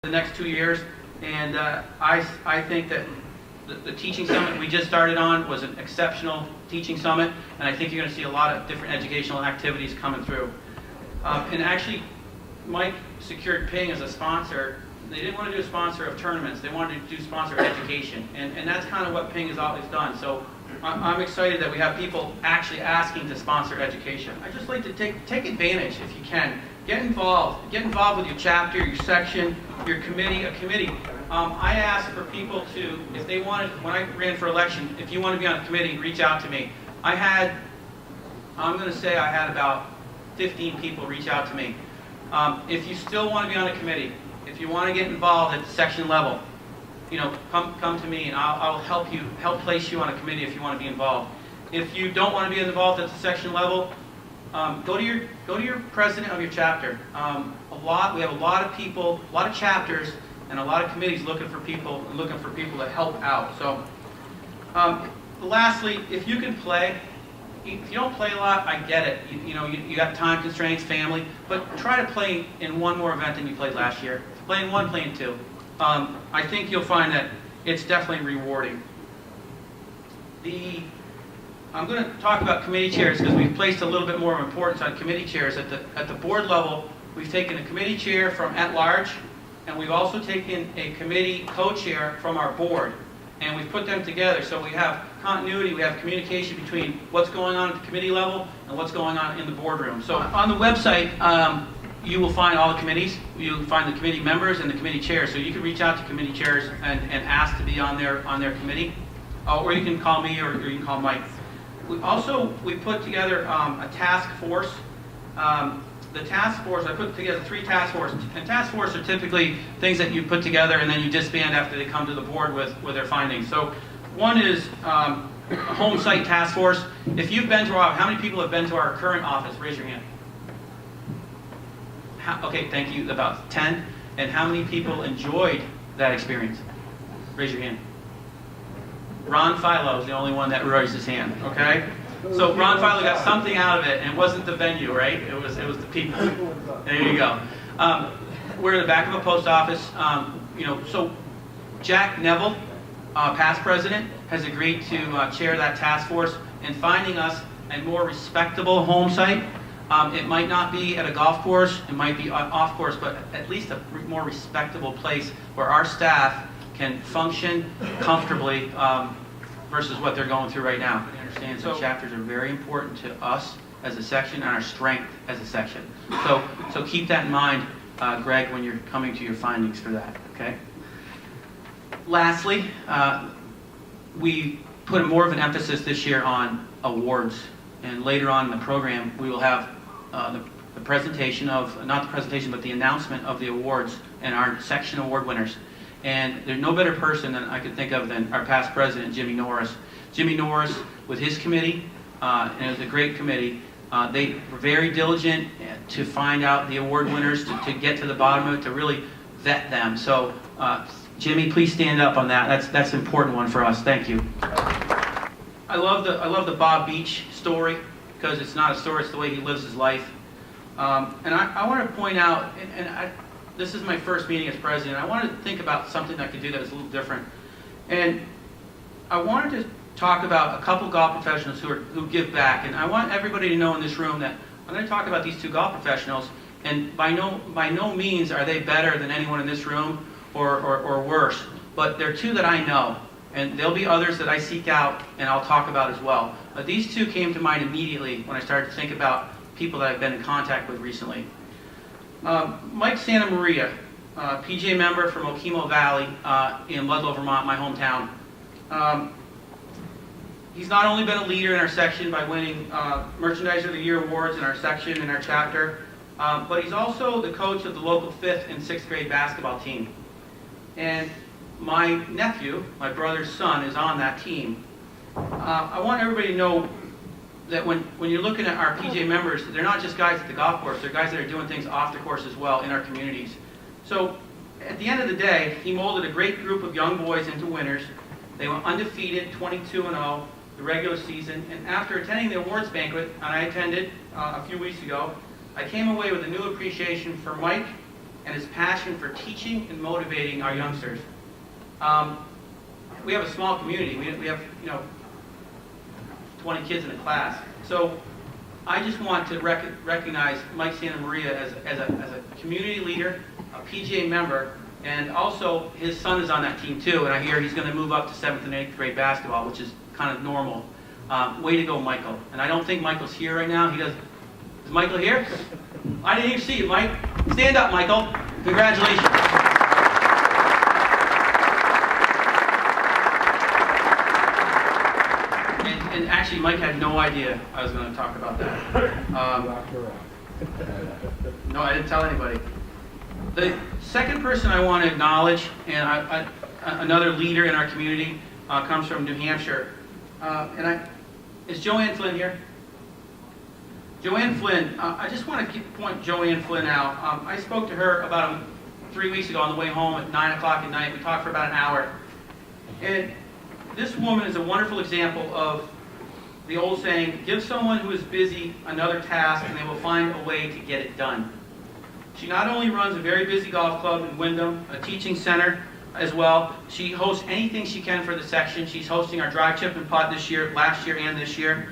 the next 2 years, and I think that the teaching summit we just started on was an exceptional teaching summit, and I think you're going to see a lot of different educational activities coming through. And actually, Mike secured Ping as a sponsor. They didn't want to do a sponsor of tournaments. They wanted to do sponsor education, and that's kind of what Ping has always done. So I'm excited that we have people actually asking to sponsor education. I just like to take advantage if you can. Get involved. Get involved with your chapter, your section, your committee, a committee. I asked for people to, if they wanted, when I ran for election, if you want to be on a committee, reach out to me. I'm going to say I had about 15 people reach out to me. If you still want to be on a committee, if you want to get involved at the section level, come to me and I'll help place you on a committee if you want to be involved. If you don't want to be involved at the section level, go to your president of your chapter. We have a lot of people, a lot of chapters, and a lot of committees looking for people to help out. So, lastly, if you can play, if you don't play a lot, I get it. You got time constraints, family, but try to play in one more event than you played last year. Play in one, play in two. I think you'll find that it's definitely rewarding. I'm going to talk about committee chairs because we've placed a little bit more importance on committee chairs. At the board level, we've taken a committee chair from at-large, and we've also taken a committee co-chair from our board, and we've put them together. So we have continuity, we have communication between what's going on at the committee level and what's going on in the boardroom. So on the website, you will find all the committees. You'll find the committee members and the committee chairs. So you can reach out to committee chairs and ask to be on their committee, or you can call me or you can call Mike. We put together a task force. The task force, I put together 3 task forces. And task forces are typically things that you put together and then you disband after they come to the board with their findings. So one is a home site task force. If you've been to how many people have been to our current office? Raise your hand. Okay, thank you. About 10. And how many people enjoyed that experience? Raise your hand. Ron Philo is the only one that raised his hand, okay? So Ron Philo got something out of it, and it wasn't the venue, right? It was the people. There you go. We're in the back of a post office. So Jack Neville, past president, has agreed to chair that task force in finding us a more respectable home site. It might not be at a golf course, it might be off course, but at least a more respectable place where our staff can function comfortably versus what they're going through right now. I understand. So chapters are very important to us as a section and our strength as a section. So keep that in mind, Greg, when you're coming to your findings for that. Okay. Lastly, we put more of an emphasis this year on awards, and later on in the program we will have the presentation of, not the presentation, but the announcement of the awards and our section award winners. And there's no better person than I could think of than our past president, Jimmy Norris. Jimmy Norris, with his committee, and it was a great committee, they were very diligent to find out the award winners, to get to the bottom of it, to really vet them. So, Jimmy, please stand up on that. That's an important one for us. Thank you. I love the Bob Beach story, because it's not a story, it's the way he lives his life. And I want to point out, this is my first meeting as president. I wanted to think about something I could do that was a little different. And I wanted to talk about a couple golf professionals who give back. And I want everybody to know in this room that I'm going to talk about these 2 golf professionals. And by no means are they better than anyone in this room or worse. But they're 2 that I know. And there'll be others that I seek out and I'll talk about as well. But these 2 came to mind immediately when I started to think about people that I've been in contact with recently. Mike Santa Maria, PGA member from Okemo Valley in Ludlow, Vermont, my hometown. He's not only been a leader in our section by winning Merchandiser of the Year awards in our section and our chapter, but he's also the coach of the local 5th and 6th grade basketball team. And my nephew, my brother's son, is on that team. I want everybody to know that when you're looking at our PGA members, they're not just guys at the golf course, they're guys that are doing things off the course as well in our communities. So at the end of the day, he molded a great group of young boys into winners. They went undefeated, 22-0, the regular season, and after attending the awards banquet, and I attended a few weeks ago, I came away with a new appreciation for Mike and his passion for teaching and motivating our youngsters. We have a small community. We have 20 kids in a class. So I just want to recognize Mike Santa Maria as a community leader, a PGA member, and also his son is on that team too, and I hear he's going to move up to 7th and 8th grade basketball, which is kind of normal. Way to go, Michael. And I don't think Michael's here right now. Is Michael here? I didn't even see you, Mike. Stand up, Michael. Congratulations. And actually, Mike had no idea I was going to talk about that. No, I didn't tell anybody. The second person I want to acknowledge, and another leader in our community, comes from New Hampshire. Is Joanne Flynn here? Joanne Flynn, I just want to point Joanne Flynn out. I spoke to her about 3 weeks ago on the way home at 9 o'clock at night. We talked for about an hour. And this woman is a wonderful example of the old saying, give someone who is busy another task and they will find a way to get it done. She not only runs a very busy golf club in Wyndham, a teaching center as well. She hosts anything she can for the section. She's hosting our drive, chip, and putt this year, last year and this year.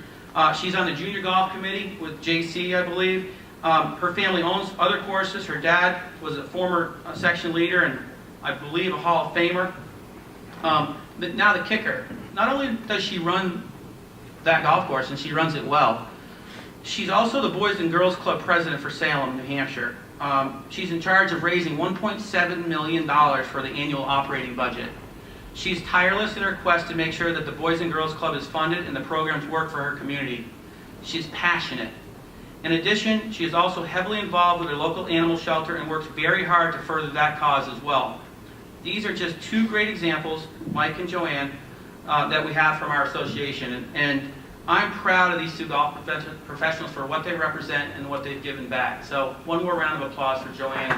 She's on the junior golf committee with JC, I believe. Her family owns other courses. Her dad was a former section leader and I believe a Hall of Famer. But now the kicker. Not only does she run that golf course, and she runs it well, she's also the Boys and Girls Club president for Salem, New Hampshire. She's in charge of raising $1.7 million for the annual operating budget. She's tireless in her quest to make sure that the Boys and Girls Club is funded and the programs work for her community. She's passionate. In addition, she is also heavily involved with her local animal shelter and works very hard to further that cause as well. These are just two great examples, Mike and Joanne, that we have from our association. And I'm proud of these two golf professionals for what they represent and what they've given back. So one more round of applause for Joanne.